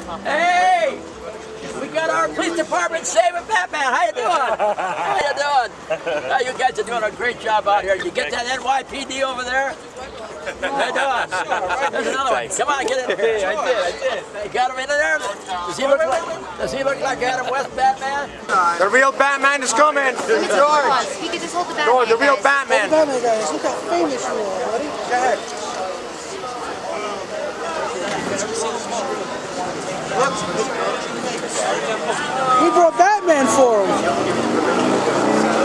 Hey! We got our police department saving Batman. How you doing? How you doing? Oh, you guys are doing a great job out here. You get that NYPD over there? How you doing? There's another one. Come on, get in here. I did. You got him in there? Does he look like Adam West Batman? The real Batman is coming. George. He can just hold the Batman. George, the real Batman. Hold the Batman, guys. Look how famous you are, buddy. Go ahead. We brought Batman for him.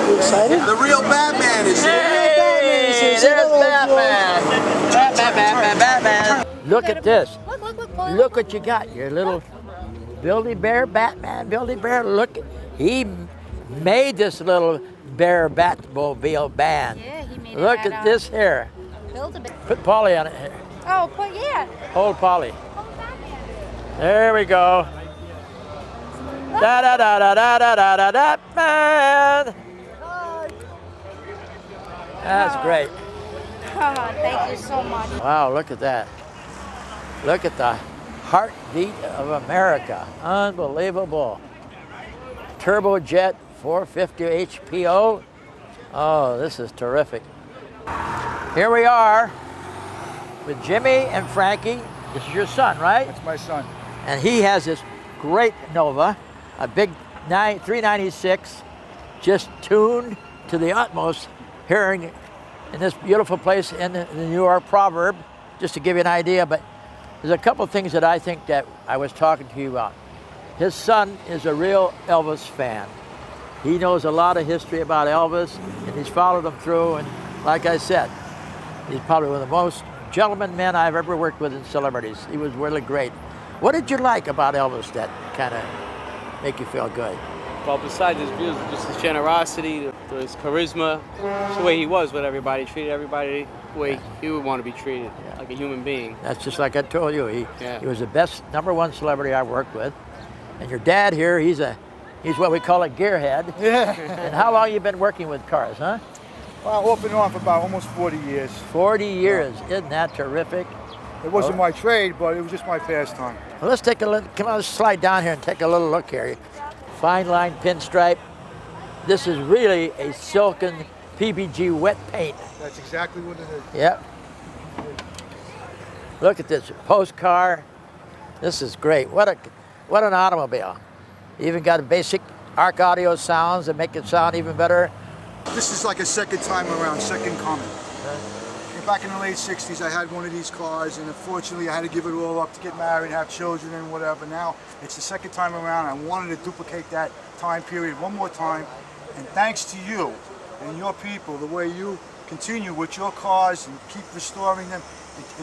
You excited? The real Batman is here. Hey, there's Batman. Batman. Look at this. Look what you got. Your little Buildy Bear Batman. Buildy Bear, look. He made this little bear Batmobile band. Yeah, he made it. Look at this here. Put Polly on it here. Oh, yeah. Hold Polly. There we go. Da da da da da da da da da man. That's great. Oh, thank you so much. Wow, look at that. Look at the heartbeat of America. Unbelievable. Turbojet 450 HPO. Oh, this is terrific. Here we are with Jimmy and Frankie. This is your son, right? That's my son. And he has this great Nova, a big 396, just tuned to the utmost, hearing in this beautiful place in the New York proverb, just to give you an idea. But there's a couple things that I think that I was talking to you about. His son is a real Elvis fan. He knows a lot of history about Elvis, and he's followed him through. And like I said, he's probably one of the most gentleman men I've ever worked with in celebrities. He was really great. What did you like about Elvis that kind of make you feel good? Well, besides his views, just his generosity, his charisma, just the way he was with everybody, treated everybody the way he would want to be treated, like a human being. That's just like I told you. He was the best #1 celebrity I worked with. And your dad here, he's what we call a gearhead. Yeah. And how long you been working with cars, huh? Well, off and on for about almost 40 years. 40 years. Isn't that terrific? It wasn't my trade, but it was just my pastime. Well, let's take a look. Come on, let's slide down here and take a little look here. Fine line pinstripe. This is really a silken PBG wet paint. That's exactly what it is. Yep. Look at this post car. This is great. What an automobile. You even got a basic ARC audio sounds that make it sound even better. This is like a second time around, second coming. Back in the late 60s, I had one of these cars, and unfortunately, I had to give it all up to get married and have children and whatever. Now, it's the second time around. I wanted to duplicate that time period one more time. And thanks to you and your people, the way you continue with your cars and keep restoring them,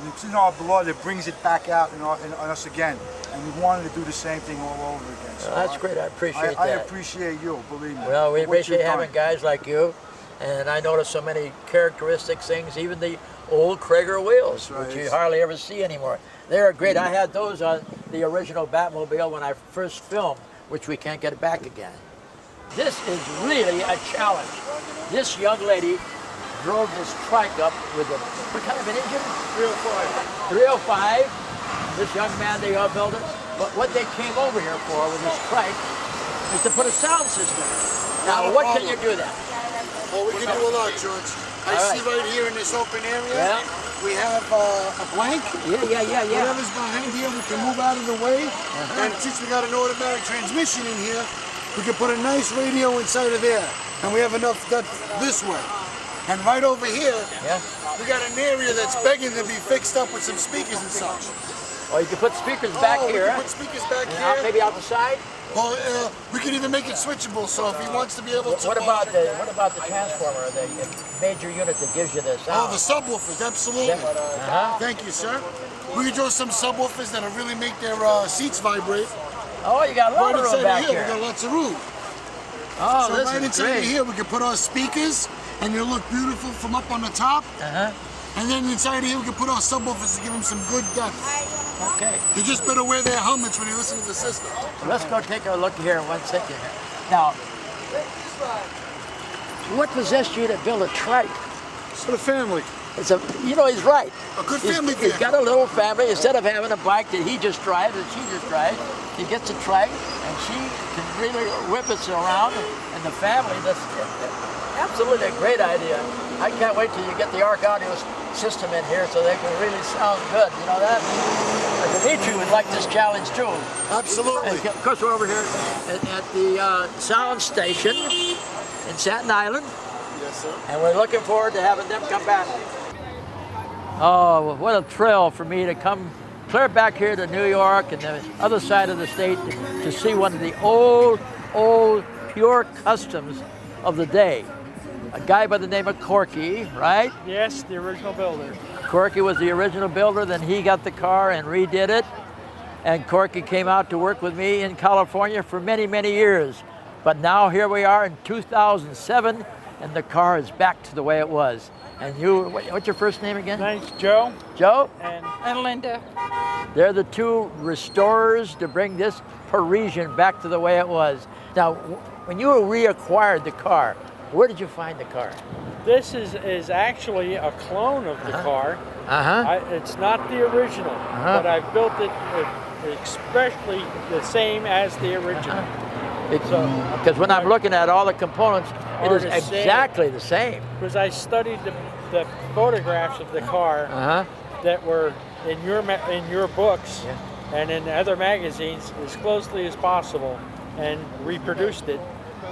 it's in our blood. It brings it back out in us again. And we wanted to do the same thing all over again. So well, that's great. I appreciate that. I appreciate you, believe me. Well, we appreciate having guys like you. And I noticed so many characteristic things, even the old Krager wheels, right. which you hardly ever see anymore. They're great. I had those on the original Batmobile when I first filmed, which we can't get back again. This is really a challenge. This young lady drove this trike up with a, what kind of an engine? 305. 305. This young man, they all built it. But what they came over here for with this trike is to put a sound system. Now, what can you do that? Well, we can do a lot, George. I see right here in this open area, we have a blank. Yeah. Whatever's behind here, we can move out of the way. And since we got an automatic transmission in here, we can put a nice radio inside of there. And we have enough depth this way. And right over here, we got an area that's begging to be fixed up with some speakers and such. Oh, you can put speakers back here. We can put speakers back here. Maybe out the side? Well, we can even make it switchable, so if he wants to be able to... What about the transformer, the major unit that gives you this sound? Oh, the subwoofers, absolutely. Thank you, sir. We can do some subwoofers that'll really make their seats vibrate. Oh, you got a lot of room back here. here. We got lots of room. Oh, so this right is inside great. of here, we can put our speakers, and they'll look beautiful from up on the top. And then inside of here, we can put our subwoofers to give them some good depth. Okay. You just better wear their helmets when you listen to the system. Let's go take a look here in 1 second. Now, what possessed you to build a trike? It's for the family. It's a, you know, he's right. A good He's- family He's got a vehicle. little family. Instead of having a bike that he just drives, that she just drives, he gets a trike, and she can really whip us around. And the family, that's absolutely a great idea. I can't wait till you get the ARC audio system in here so they can really sound good. You know that? Dimitri would like this challenge too. Absolutely. And of course, we're over here at the sound station in Staten Island. Yes, sir. And we're looking forward to having them come back. Oh, what a thrill for me to come clear back here to New York and the other side of the state to see one of the old, pure customs of the day. A guy by the name of Corky, right? Yes, the original builder. Corky was the original builder, then he got the car and redid it. And Corky came out to work with me in California for many, many years. But now here we are in 2007, and the car is back to the way it was. And you, what's your first name again? Thanks, Joe. Joe? And Linda. They're the two restorers to bring this Parisian back to the way it was. Now, when you reacquired the car, where did you find the car? This is actually a clone of the car. It's not the original, but I built it especially the same as the original. Because when I'm looking at all the components, it is the same. exactly the same. Because I studied the photographs of the car that were in your books and in other magazines as closely as possible and reproduced it.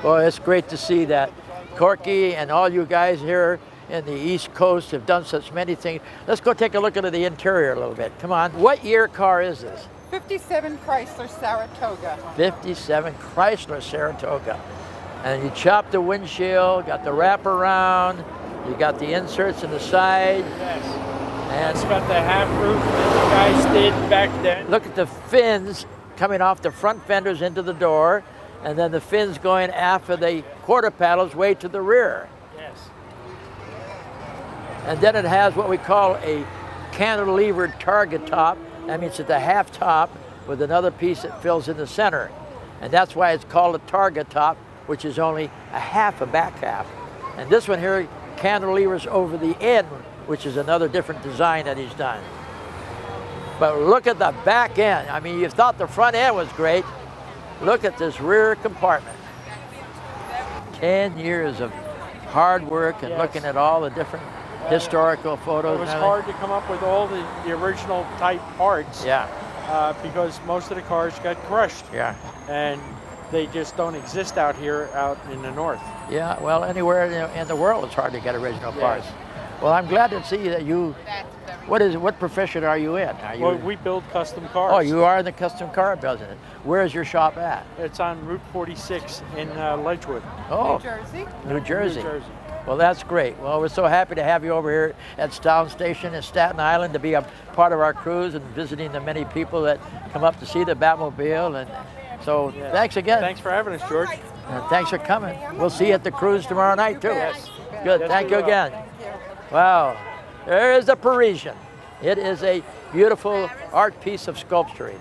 Well, it's great to see that. Corky and all you guys here in the East Coast have done such many things. Let's go take a look at the interior a little bit. Come on. What year car is this? 57 Chrysler Saratoga. 57 Chrysler Saratoga. And you chopped the windshield, got the wraparound, you got the inserts in the side. Yes. And It's got the half roof that you guys did back then. look at the fins coming off the front fenders into the door, and then the fins going after the quarter paddles way to the rear. Yes. And then it has what we call a cantilevered target top. That means it's a half top with another piece that fills in the center. And that's why it's called a target top, which is only a back half. And this one here cantilevers over the end, which is another different design that he's done. But look at the back end. I mean, you thought the front end was great. Look at this rear compartment. 10 years of hard work and Yes. looking at all the different historical photos. It was and hard to come up with all the original type parts. Yeah, Because most of the cars got crushed. yeah. And they just don't exist out here out in the north. Yeah, well, anywhere in the world it's hard to get original parts. Well, I'm glad to see that you, what profession are you in? Are you, Well, we build custom cars. oh, you are in the custom car business. Where is your shop at? It's on Route 46 in Ledgewood, Oh, New Jersey. New Jersey. New Jersey. Well, that's great. Well, we're so happy to have you over here at Sound Station in Staten Island to be a part of our cruise and visiting the many people that come up to see the Batmobile. And so Yes. thanks again. Thanks for having us, George. And thanks for coming. We'll see you at the cruise tomorrow night too. Yes. Good. Yes, Thank we you will. again. Wow. There is the Parisian. It is a beautiful art piece of sculpture.